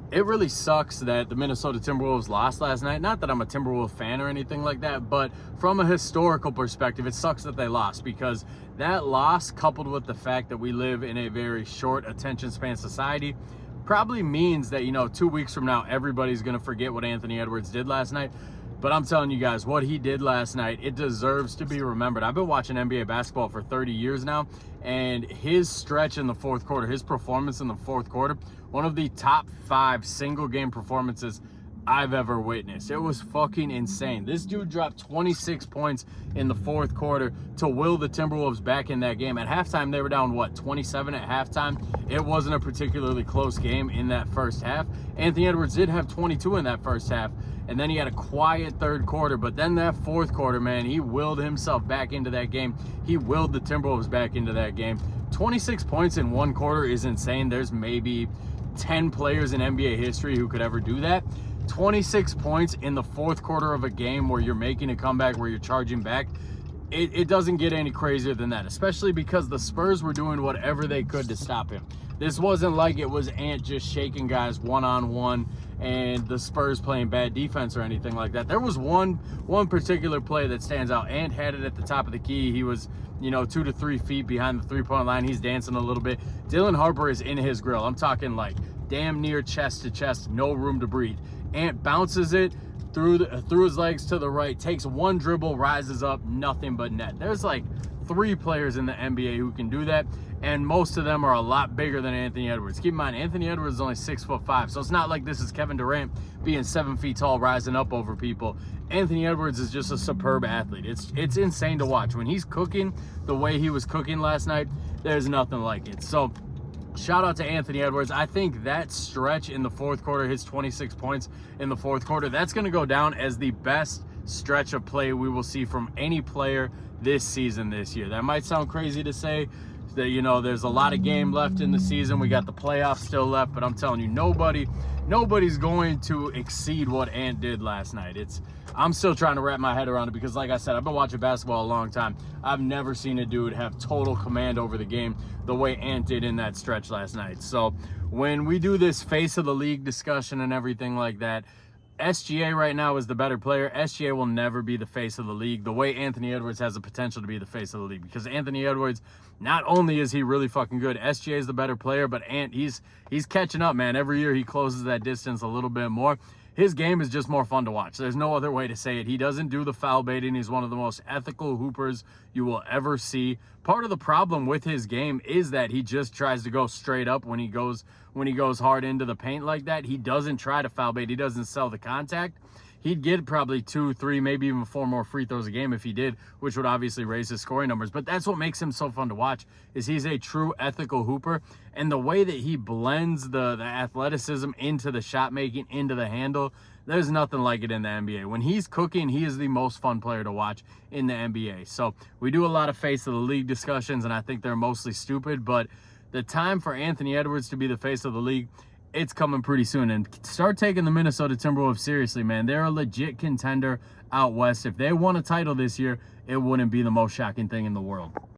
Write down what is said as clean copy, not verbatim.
It really sucks that the Minnesota Timberwolves lost last night. Not that I'm a Timberwolves fan or anything like that, but from a historical perspective, it sucks that they lost, because that loss, coupled with the fact that we live in a very short attention span society, probably means that, 2 weeks from now, everybody's going to forget what Anthony Edwards did last night. But I'm telling you guys, what he did last night, it deserves to be remembered. I've been watching NBA basketball for 30 years now, and his stretch in the fourth quarter, his performance in the fourth quarter, one of the top 5 single game performances I've ever witnessed. It was fucking insane. This dude dropped 26 points in the fourth quarter to will the Timberwolves back in that game. At halftime, they were down, 27 at halftime. It wasn't a particularly close game in that first half. Anthony Edwards did have 22 in that first half, and then he had a quiet third quarter. But then that fourth quarter, man, he willed himself back into that game. He willed the Timberwolves back into that game. 26 points in one quarter is insane. There's maybe 10 players in NBA history who could ever do that. 26 points in the fourth quarter of a game where you're making a comeback, where you're charging back. It doesn't get any crazier than that, especially because the Spurs were doing whatever they could to stop him. This wasn't like it was Ant just shaking guys one-on-one and the Spurs playing bad defense or anything like that. There was one particular play that stands out. Ant had it at the top of the key. He was, 2 to 3 feet behind the three-point line. He's dancing a little bit. Dylan Harper is in his grill. I'm talking like damn near chest to chest, no room to breathe. Ant bounces it through his legs to the right, takes one dribble, rises up, nothing but net. There's like 3 players in the NBA who can do that, and most of them are a lot bigger than Anthony Edwards. Keep in mind, Anthony Edwards is only 6'5", so it's not like this is Kevin Durant being 7 feet tall, rising up over people. Anthony Edwards is just a superb athlete. It's insane to watch. When he's cooking the way he was cooking last night, there's nothing like it. So shout out to Anthony Edwards. I think that stretch in the fourth quarter, his 26 points in the fourth quarter, that's going to go down as the best stretch of play we will see from any player this season, this year. That might sound crazy to say, that there's a lot of game left in the season. We got the playoffs still left, but I'm telling you, nobody's going to exceed what Ant did last night. I'm still trying to wrap my head around it, because like I said, I've been watching basketball a long time. I've never seen a dude have total command over the game the way Ant did in that stretch last night. So when we do this face of the league discussion and everything like that, SGA right now is the better player. SGA will never be the face of the league the way Anthony Edwards has the potential to be the face of the league, because Anthony Edwards, not only is he really fucking good, SGA is the better player, but Ant, he's catching up, man. Every year he closes that distance a little bit more. His game is just more fun to watch. There's no other way to say it. He doesn't do the foul baiting. He's one of the most ethical hoopers you will ever see. Part of the problem with his game is that he just tries to go straight up when he goes hard into the paint like that. He doesn't try to foul bait. He doesn't sell the contact. He'd get probably 2, 3, maybe even 4 more free throws a game if he did, which would obviously raise his scoring numbers. But that's what makes him so fun to watch, is he's a true ethical hooper. And the way that he blends the athleticism into the shot making, into the handle, there's nothing like it in the NBA. When he's cooking, he is the most fun player to watch in the NBA. So we do a lot of face of the league discussions, and I think they're mostly stupid. But the time for Anthony Edwards to be the face of the league, it's coming pretty soon. And start taking the Minnesota Timberwolves seriously, man. They're a legit contender out west. If they won a title this year, it wouldn't be the most shocking thing in the world.